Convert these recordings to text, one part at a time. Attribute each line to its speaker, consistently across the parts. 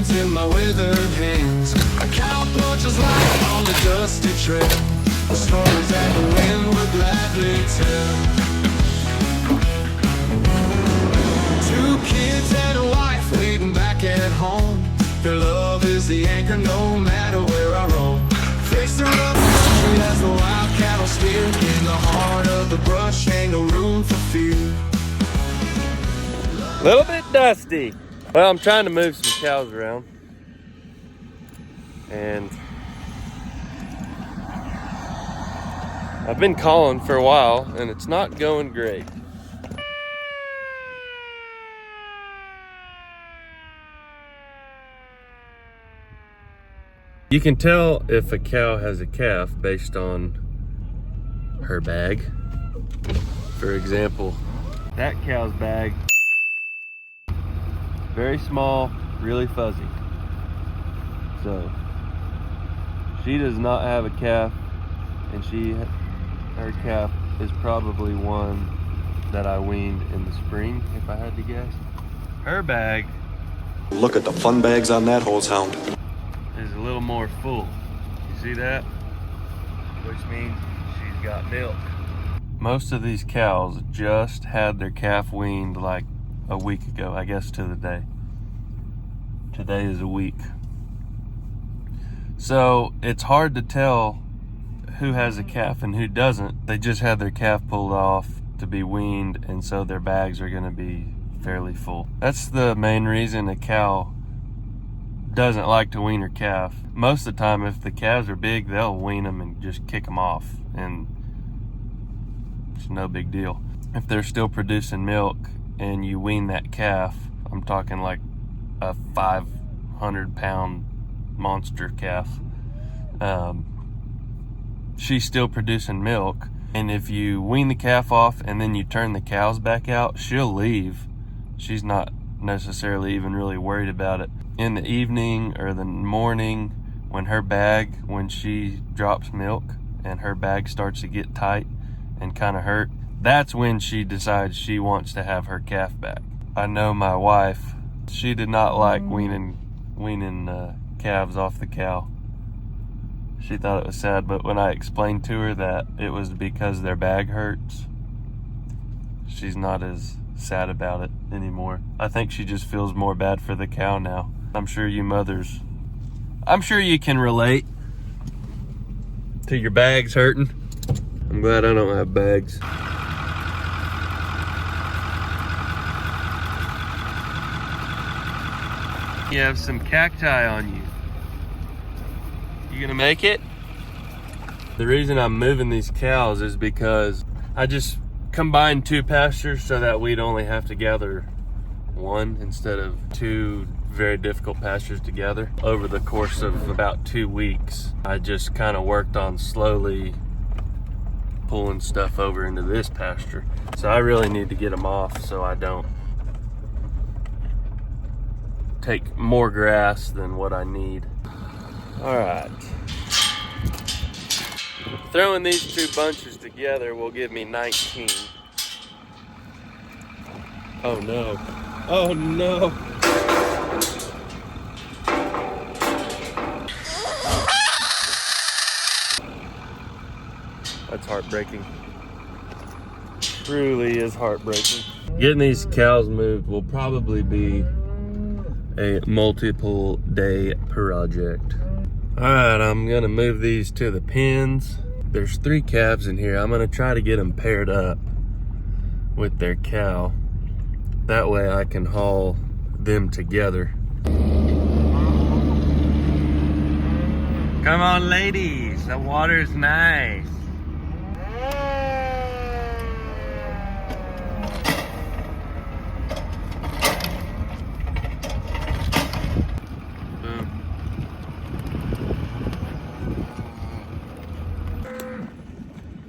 Speaker 1: paint in my withered hands. A cow punches light on the dusty trail, the stories that the wind would gladly tell. Two kids and a wife waiting back at home. Their love is the anchor no matter where I roam. Face the rough country as the wild cattle steer. In the heart of the brush ain't no room for fear.
Speaker 2: Little bit dusty. Well, I'm trying to move some cows around. And I've been calling for a while and it's not going great. You can tell if a cow has a calf based on her bag. For example, that cow's bag, very small, really fuzzy. So she does not have a calf, and her calf is probably one that I weaned in the spring, if I had to guess. Her bag,
Speaker 3: look at the fun bags on that horse hound,
Speaker 2: is a little more full. You see that? Which means she's got milk. Most of these cows just had their calf weaned like a week ago, I guess to the day. Today is a week. So it's hard to tell who has a calf and who doesn't. They just had their calf pulled off to be weaned, and so their bags are gonna be fairly full. That's the main reason a cow doesn't like to wean her calf. Most of the time, if the calves are big, they'll wean them and just kick them off, and it's no big deal. If they're still producing milk and you wean that calf, I'm talking like a 500-pound monster calf, she's still producing milk, and if you wean the calf off and then you turn the cows back out, she'll leave. She's not necessarily even really worried about it. In the evening or the morning, when she drops milk and her bag starts to get tight and kind of hurt, that's when she decides she wants to have her calf back. I know my wife, she did not like weaning calves off the cow. She thought it was sad, but when I explained to her that it was because their bag hurts, she's not as sad about it anymore. I think she just feels more bad for the cow now. I'm sure you mothers, I'm sure you can relate to your bags hurting. I'm glad I don't have bags. You have some cacti on you. You gonna make it? The reason I'm moving these cows is because I just combined two pastures so that we'd only have to gather one instead of two very difficult pastures together. Over the course of about 2 weeks, I just kind of worked on slowly pulling stuff over into this pasture. So I really need to get them off so I don't take more grass than what I need. All right. Throwing these two bunches together will give me 19. Oh no. Oh no. That's heartbreaking. Truly is heartbreaking. Getting these cows moved will probably be a multiple day project. All right, I'm gonna move these to the pens. There's 3 calves in here. I'm gonna try to get them paired up with their cow. That way I can haul them together. Come on, ladies, the water's nice.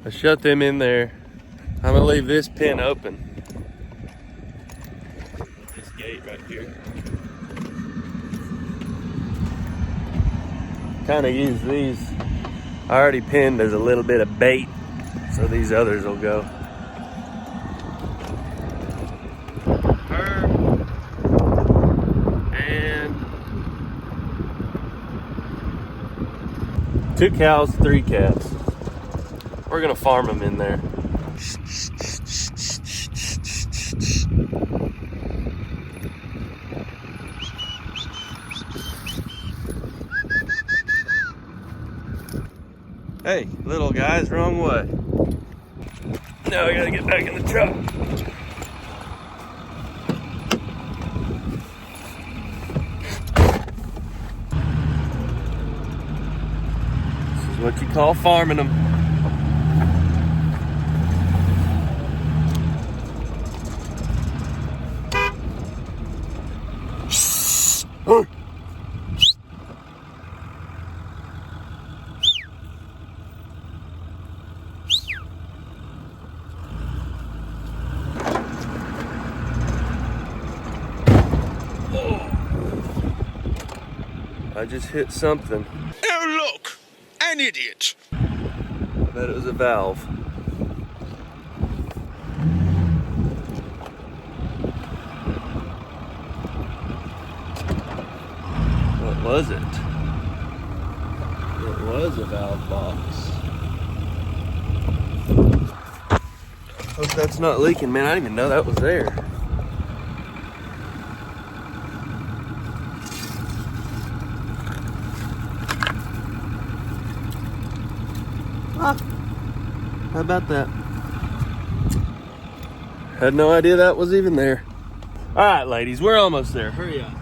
Speaker 2: I shut them in there. I'm gonna leave this pen open. This gate right here. Kind of use these. I already pinned as a little bit of bait, so these others will go. Her and 2 cows, 3 calves. We're gonna farm them in there. Hey, little guys, wrong way. Now I gotta get back in the truck. This is what you call farming them. I just hit something.
Speaker 4: Oh, look! An idiot!
Speaker 2: I bet it was a valve. What was it? It was a valve box. Hope that's not leaking, man. I didn't even know that was there. Ah, how about that? Had no idea that was even there. All right, ladies, we're almost there. Hurry up.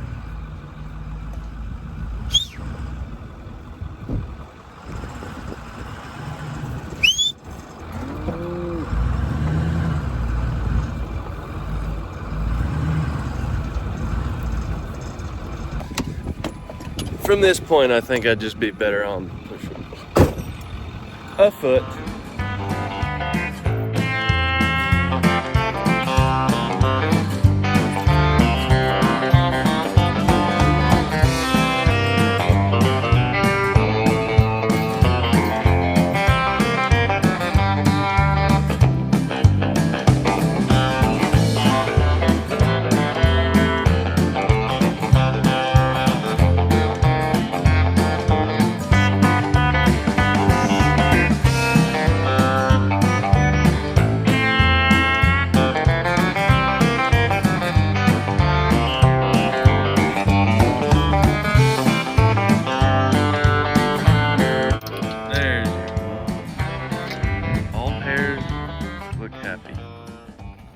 Speaker 2: From this point, I think I'd just be better on pushing a foot.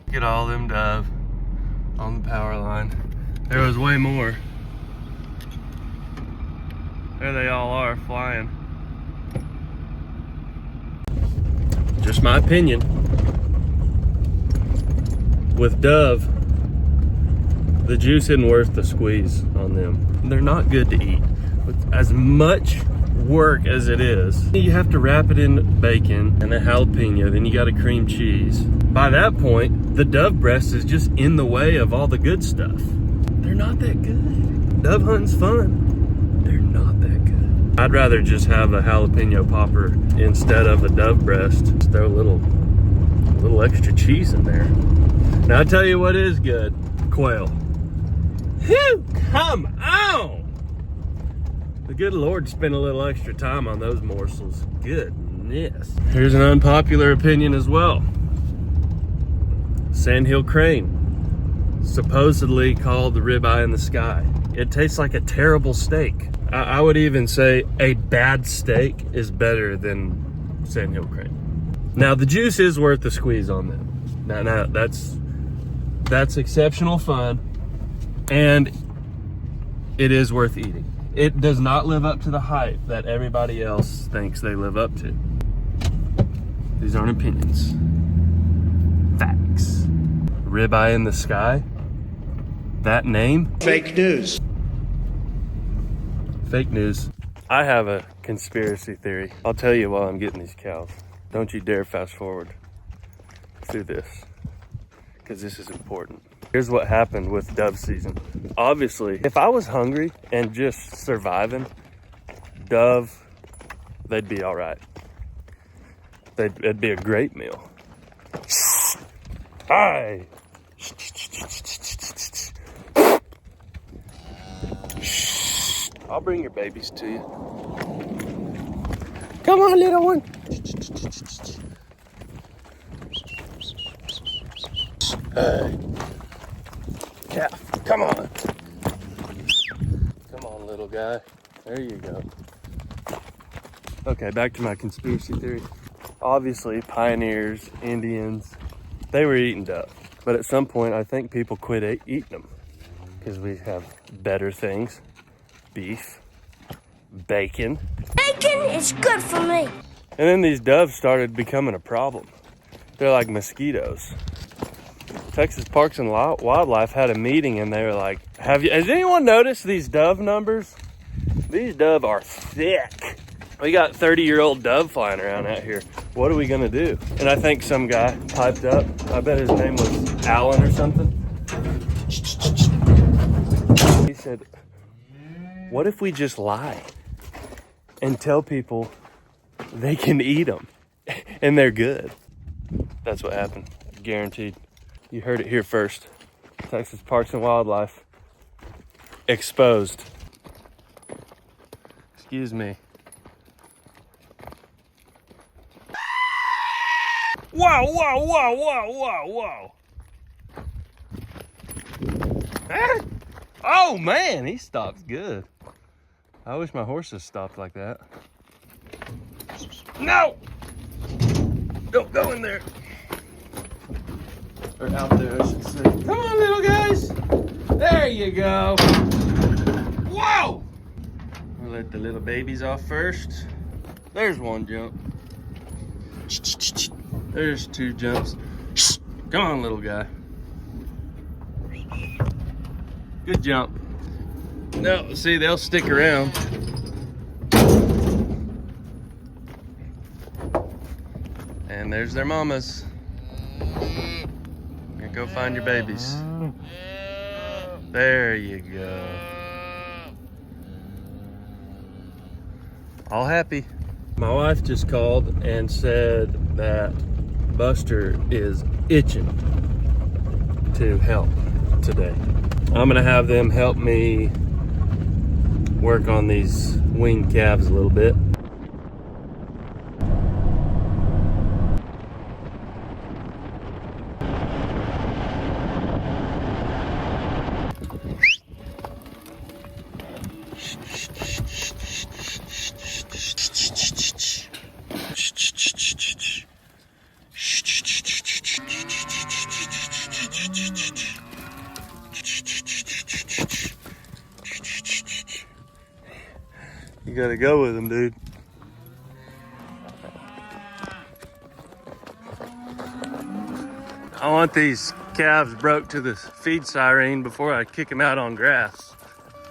Speaker 2: Look at all them dove on the power line. There was way more. There they all are flying. Just my opinion. With dove, the juice isn't worth the squeeze on them. They're not good to eat. With as much work as it is, you have to wrap it in bacon and a jalapeno, then you got a cream cheese. By that point, the dove breast is just in the way of all the good stuff. They're not that good. Dove hunting's fun. They're not that good. I'd rather just have a jalapeno popper instead of a dove breast. Just throw a little extra cheese in there. Now I tell you what is good, quail. Whew, come on! The good Lord spent a little extra time on those morsels. Goodness. Here's an unpopular opinion as well. Sandhill crane, supposedly called the ribeye in the sky. It tastes like a terrible steak. I would even say a bad steak is better than sandhill crane. Now the juice is worth the squeeze on them. Now that's exceptional fun, and it is worth eating. It does not live up to the hype that everybody else thinks they live up to. These aren't opinions. Facts. Ribeye in the sky? That name?
Speaker 4: Fake news.
Speaker 2: Fake news. I have a conspiracy theory. I'll tell you while I'm getting these cows. Don't you dare fast forward through this, because this is important. Here's what happened with dove season. Obviously, if I was hungry and just surviving, dove, they'd be all right. It'd be a great meal. Hi. I'll bring your babies to you. Come on, little one. Hey. Calf, come on. Come on, little guy. There you go. Okay, back to my conspiracy theory. Obviously, pioneers, Indians, they were eating dove. But at some point, I think people quit eating them because we have better things. Beef, bacon.
Speaker 5: Bacon is good for me.
Speaker 2: And then these doves started becoming a problem. They're like mosquitoes. Texas Parks and Wildlife had a meeting and they were like, has anyone noticed these dove numbers? These dove are thick. We got 30-year-old dove flying around out here. What are we gonna do? And I think some guy piped up. I bet his name was Alan or something. He said, what if we just lie and tell people they can eat them and they're good? That's what happened, guaranteed. You heard it here first. Texas Parks and Wildlife exposed. Excuse me. Whoa, whoa, whoa, whoa, whoa, whoa. Ah! Oh man, he stops good. I wish my horses stopped like that. No! Don't go in there. Or out there, I should say. Come on, little guys. There you go. Whoa! We'll let the little babies off first. There's one jump. There's two jumps. Come on, little guy. Good jump. No, see, they'll stick around. And there's their mamas. Go find your babies. There you go. All happy. My wife just called and said that Buster is itching to help today. I'm gonna have them help me work on these weaned calves a little bit. You gotta go with them, dude. I want these calves broke to the feed siren before I kick them out on grass.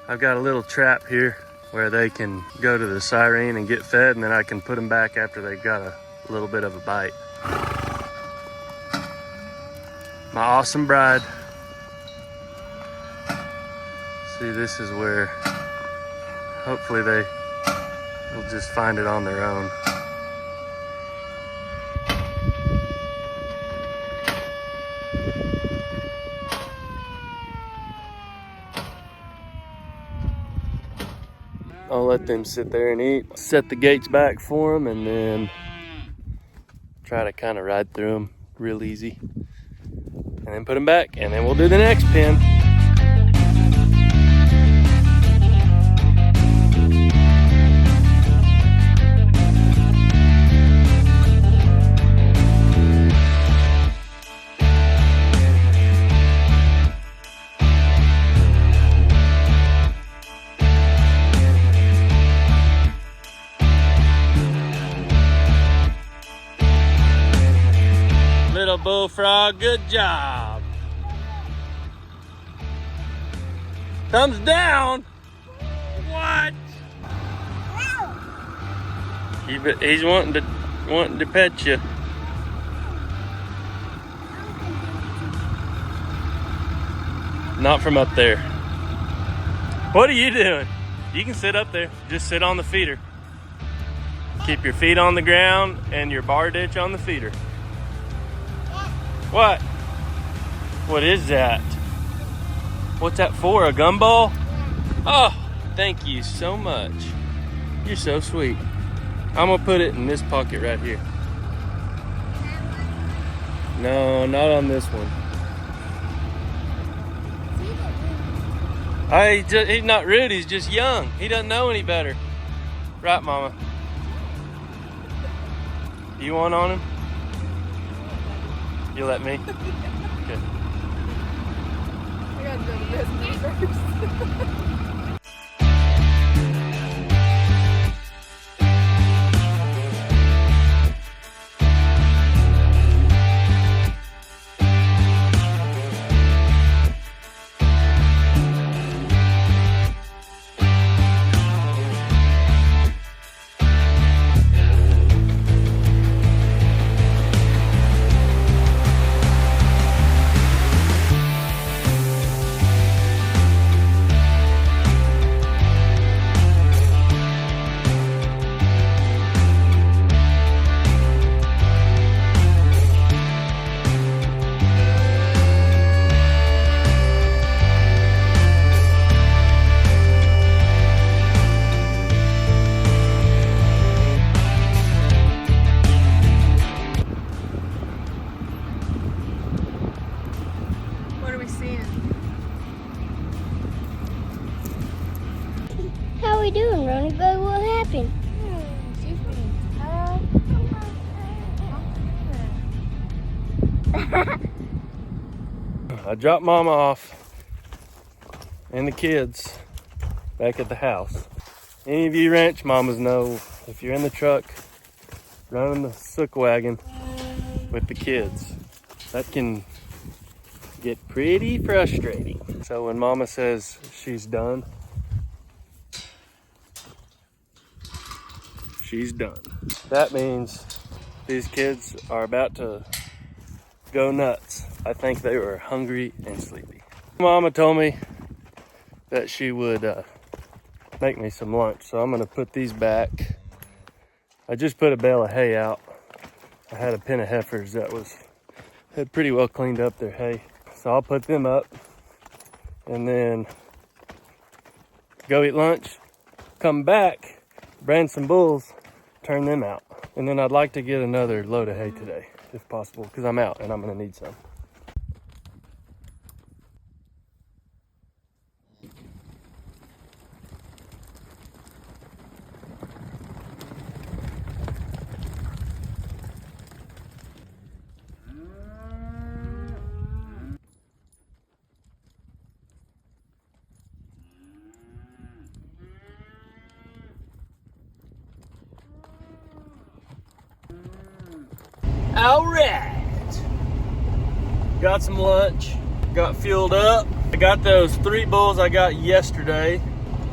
Speaker 2: I've got a little trap here where they can go to the siren and get fed, and then I can put them back after they've got a little bit of a bite. My awesome bride. See, this is where hopefully they will just find it on their own. I'll let them sit there and eat. Set the gates back for them and then try to kind of ride through them real easy. And then put them back and then we'll do the next pen. Little bullfrog, good job. Thumbs down. What? He's wanting to pet you. Not from up there. What are you doing? You can sit up there. Just sit on the feeder. Keep your feet on the ground and your bar ditch on the feeder. What? What is that? What's that for? A gumball? Oh, thank you so much. You're so sweet. I'm gonna put it in this pocket right here. No, not on this one. He's not rude, he's just young. He doesn't know any better. Right, Mama? You want on him? You let me? Okay.
Speaker 6: I gotta go to business first. What are we seeing?
Speaker 5: How we doing, Ronnie? But what happened?
Speaker 2: I dropped Mama off and the kids back at the house. Any of you ranch mamas know if you're in the truck running the sook wagon with the kids, that can get pretty frustrating. So when Mama says she's done, she's done. That means these kids are about to go nuts. I think they were hungry and sleepy. Mama told me that she would make me some lunch, so I'm gonna put these back. I just put a bale of hay out. I had a pen of heifers that had pretty well cleaned up their hay. So I'll put them up and then go eat lunch, come back, brand some bulls, turn them out. And then I'd like to get another load of hay today, if possible, because I'm out and I'm gonna need some. All right, got some lunch, got fueled up. I got those 3 bulls I got yesterday.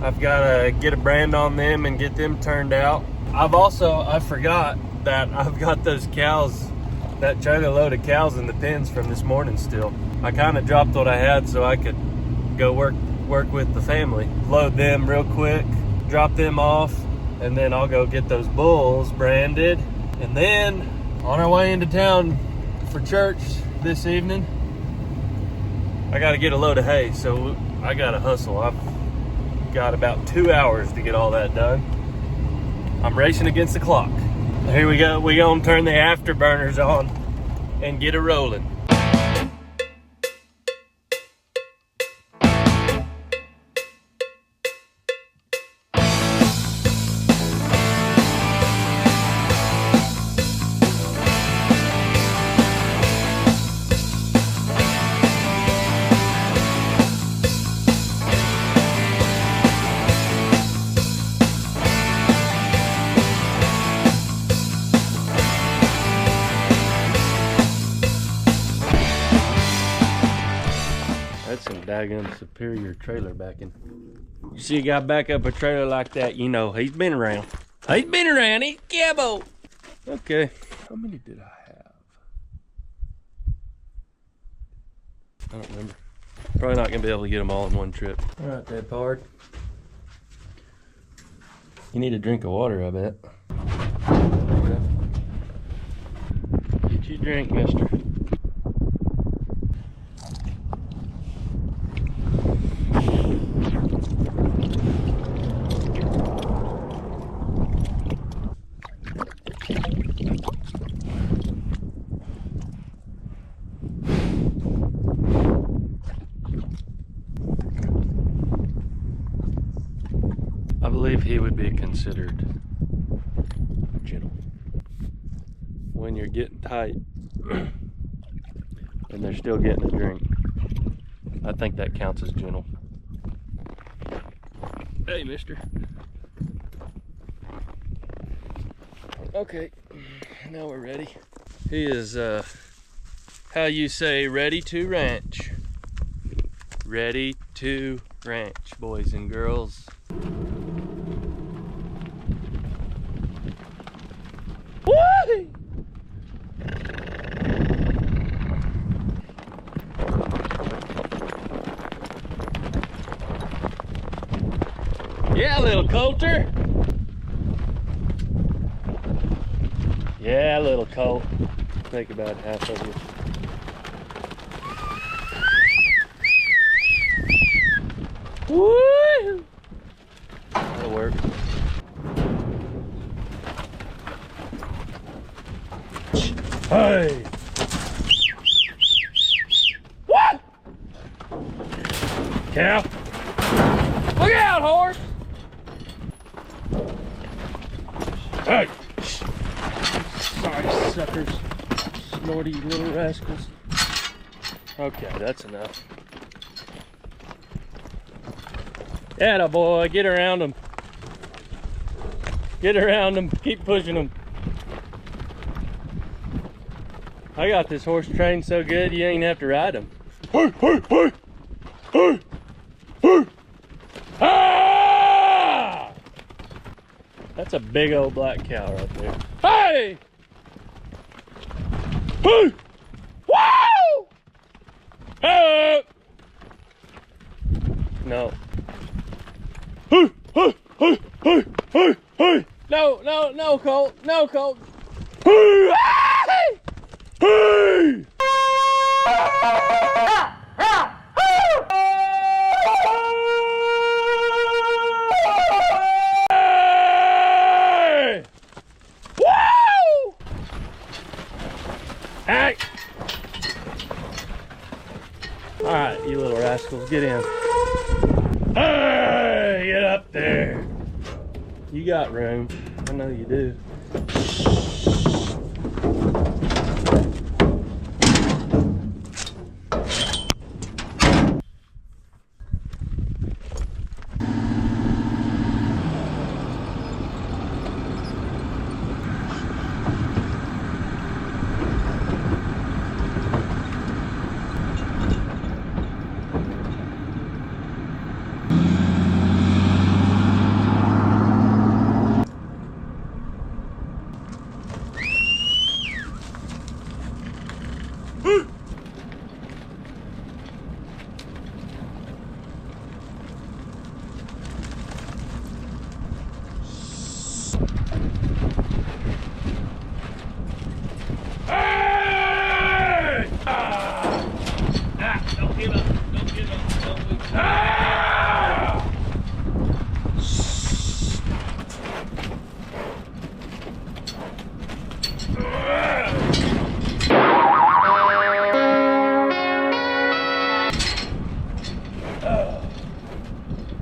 Speaker 2: I've got to get a brand on them and get them turned out. I forgot that I've got those cows, that trailer load of cows in the pens from this morning still. I kind of dropped what I had so I could go work with the family. Load them real quick, drop them off, and then I'll go get those bulls branded. And then on our way into town for church this evening, I got to get a load of hay, so I got to hustle. I've got about 2 hours to get all that done. I'm racing against the clock. Here we go. We're going to turn the afterburners on and get it rolling. That's some daggone superior trailer backing. You see a guy back up a trailer like that, you know he's been around. He's been around, he's cabo. Okay, how many did I have? I don't remember. Probably not gonna be able to get them all in one trip. All right, Dad Pard. You need a drink of water, I bet. Get you a drink, mister. believe he would be considered gentle. When you're getting tight and they're still getting a drink, I think that counts as gentle. Hey, mister. Okay, now we're ready. He is, how you say, ready to ranch. Ready to ranch, boys and girls. Woo! Yeah, little coulter. Yeah, little colt. Take about half of you. Woo! That'll work. Hey! What? Cow! Look out, horse! Hey! Sorry, suckers. Snorty little rascals. Okay, that's enough. Atta boy, get around them. Get around them, keep pushing them. I got this horse trained so good you ain't have to ride him. Hey, hey, hey! Hey! Hey! Ah! That's a big old black cow right there. Hey! Hey! Woo! Hey! No. Hey! Hey! Hey! Hey! Hey! Hey! No! No! No, Colt! No, Colt! Hey! Hey! Hey! Hey! Woo! Hey! All right, you little rascals, get in. Hey, get up there. You got room. I know you do.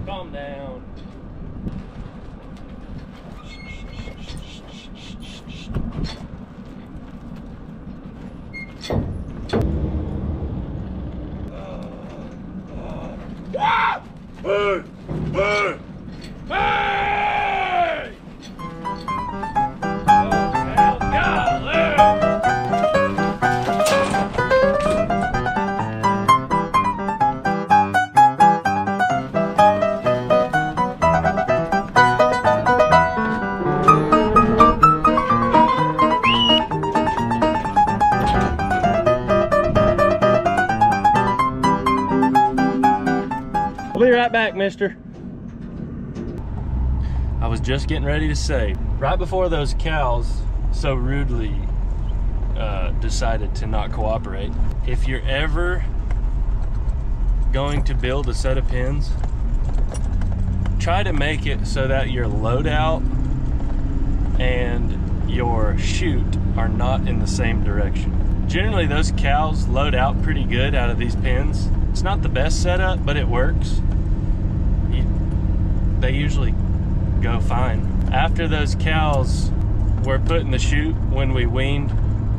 Speaker 2: Calm down. Hey! Hey! Hey! I'll be right back, mister. I was just getting ready to say, right before those cows so rudely decided to not cooperate, if you're ever going to build a set of pens, try to make it so that your loadout and your chute are not in the same direction. Generally, those cows load out pretty good out of these pens. It's not the best setup, but it works. They usually go fine. After those cows were put in the chute, when we weaned,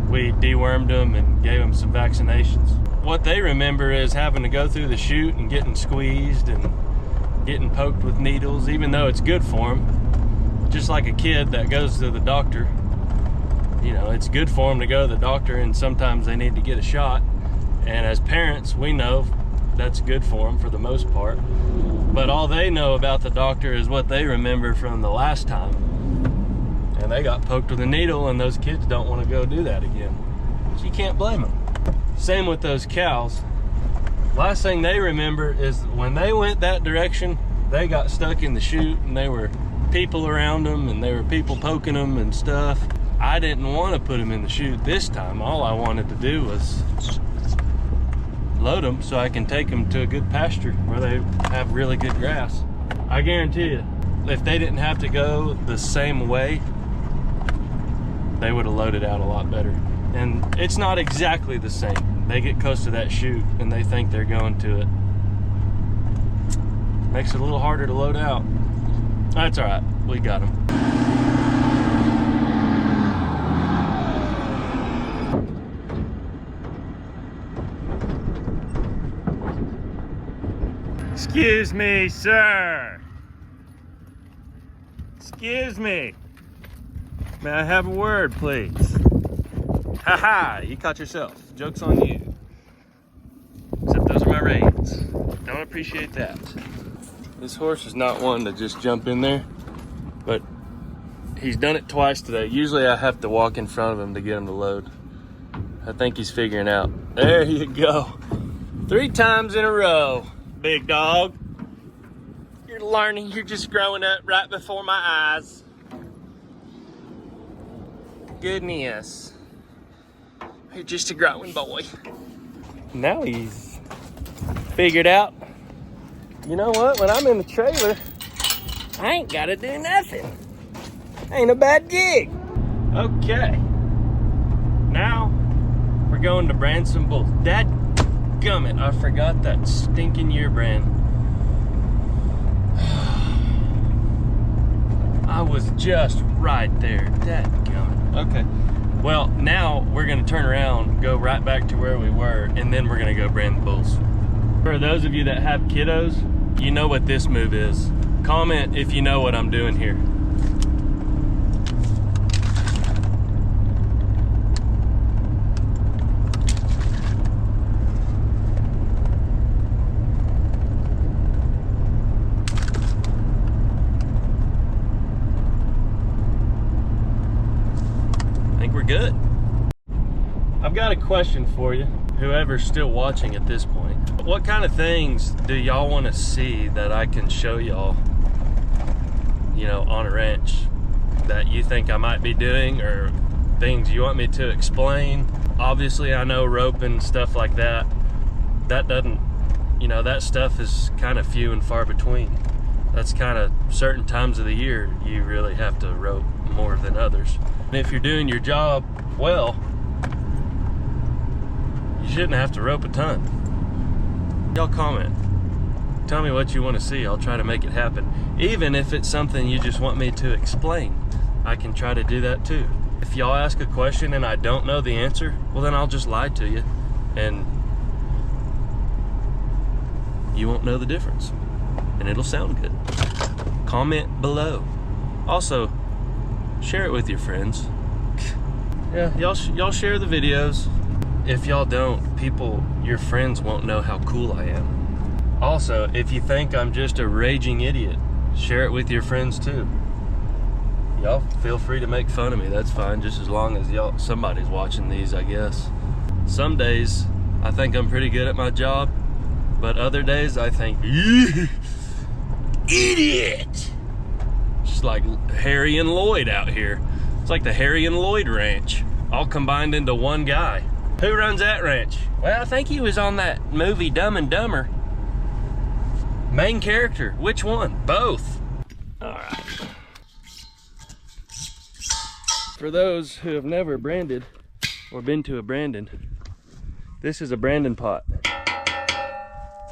Speaker 2: we dewormed them and gave them some vaccinations. What they remember is having to go through the chute and getting squeezed and getting poked with needles, even though it's good for them. Just like a kid that goes to the doctor, you know, it's good for them to go to the doctor, and sometimes they need to get a shot. And as parents, we know that's good for them for the most part. But all they know about the doctor is what they remember from the last time. And they got poked with a needle, and those kids don't want to go do that again. So you can't blame them. Same with those cows. Last thing they remember is when they went that direction, they got stuck in the chute, and there were people around them, and there were people poking them and stuff. I didn't want to put them in the chute this time. All I wanted to do was load them so I can take them to a good pasture where they have really good grass. I guarantee you, if they didn't have to go the same way, they would have loaded out a lot better. And it's not exactly the same. They get close to that chute and they think they're going to it. Makes it a little harder to load out. That's all right, we got them. Excuse me, sir. Excuse me. May I have a word, please? Haha, you caught yourself. Joke's on you. Except those are my reins. Don't appreciate that. This horse is not one to just jump in there, but he's done it twice today. Usually I have to walk in front of him to get him to load. I think he's figuring out. There you go. 3 times in a row, big dog. You're learning, you're just growing up right before my eyes. Goodness. You're just a growing boy. Now he's figured out, you know what, when I'm in the trailer, I ain't gotta do nothing. Ain't a bad gig. Okay. Now, we're going to brand some bulls. Dadgummit, I forgot that stinking year brand. I was just right there. Dadgummit. Okay. Well, now we're gonna turn around, go right back to where we were, and then we're gonna go brand the bulls. For those of you that have kiddos, you know what this move is. Comment if you know what I'm doing here. Good. I've got a question for you, whoever's still watching at this point. What kind of things do y'all want to see that I can show y'all, you know, on a ranch that you think I might be doing, or things you want me to explain? Obviously, I know roping, stuff like that. That doesn't, you know, that stuff is kind of few and far between. That's kind of certain times of the year you really have to rope more than others. And if you're doing your job well, you shouldn't have to rope a ton. Y'all comment. Tell me what you want to see. I'll try to make it happen. Even if it's something you just want me to explain, I can try to do that too. If y'all ask a question and I don't know the answer, well then I'll just lie to you and you won't know the difference. And it'll sound good. Comment below. Also, share it with your friends. Yeah, y'all share the videos. If y'all don't, your friends won't know how cool I am. Also, if you think I'm just a raging idiot, share it with your friends too. Y'all feel free to make fun of me, that's fine, just as long as somebody's watching these, I guess. Some days, I think I'm pretty good at my job, but other days I think, idiot! Just like Harry and Lloyd out here. It's like the Harry and Lloyd ranch, all combined into one guy. Who runs that ranch? Well, I think he was on that movie Dumb and Dumber. Main character, which one? Both. All right. For those who have never branded or been to a branding, this is a branding pot.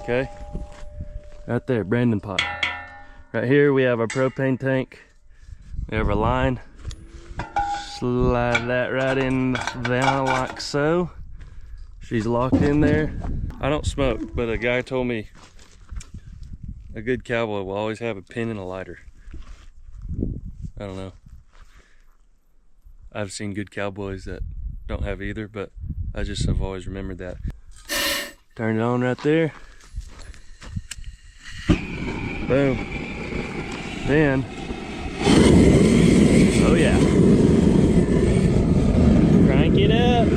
Speaker 2: Okay? Right there, branding pot. Right here we have our propane tank. We have our line. Slide that right in down like so. She's locked in there. I don't smoke, but a guy told me a good cowboy will always have a pin and a lighter. I don't know. I've seen good cowboys that don't have either, but I just have always remembered that. Turn it on right there. Boom. Then, oh yeah. Crank it up.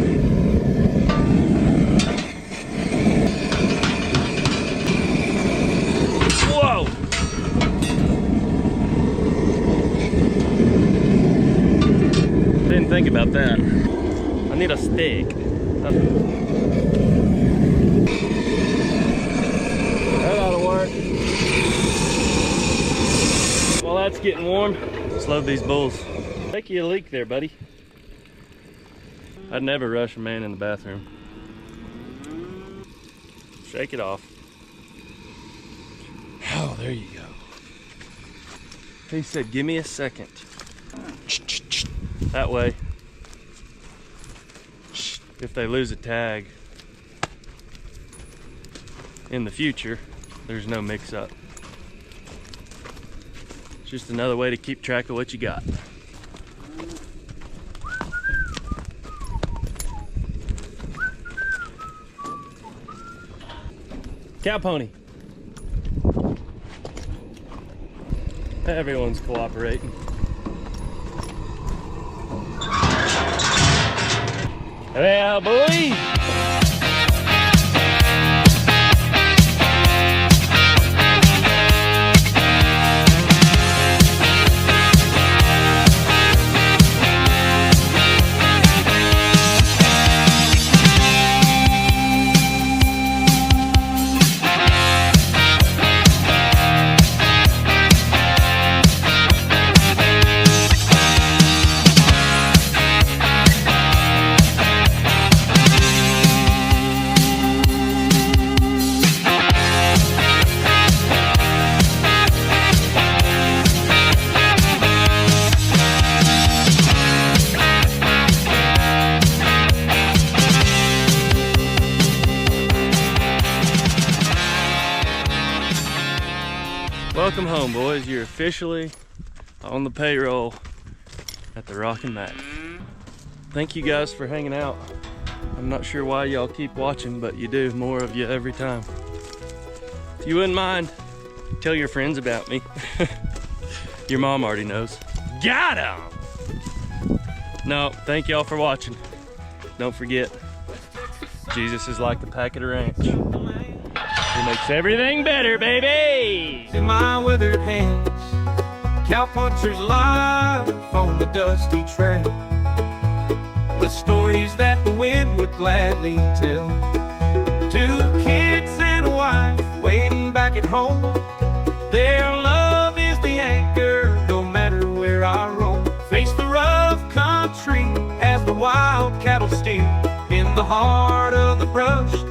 Speaker 2: Whoa! Didn't think about that. I need a stick. That ought to work. While that's getting warm, let's load these bulls. Take you a leak there, buddy. I'd never rush a man in the bathroom. Shake it off. Oh, there you go. He said, give me a second. That way, if they lose a tag in the future, there's no mix up. Just another way to keep track of what you got. Cow pony. Everyone's cooperating. Yeah, boy. Welcome home, boys. You're officially on the payroll at the Rockin' Mac. Thank you guys for hanging out. I'm not sure why y'all keep watching, but you do, more of you every time. If you wouldn't mind, tell your friends about me. Your mom already knows. Got him! No, thank y'all for watching. Don't forget, Jesus is like the packet of ranch. He makes everything better, baby!
Speaker 1: In my withered hands, cowpunchers live on the dusty trail, with stories that the wind would gladly tell. 2 kids and a wife waiting back at home. Their love is the anchor, no matter where I roam. Face the rough country as the wild cattle steer in the heart of the brush.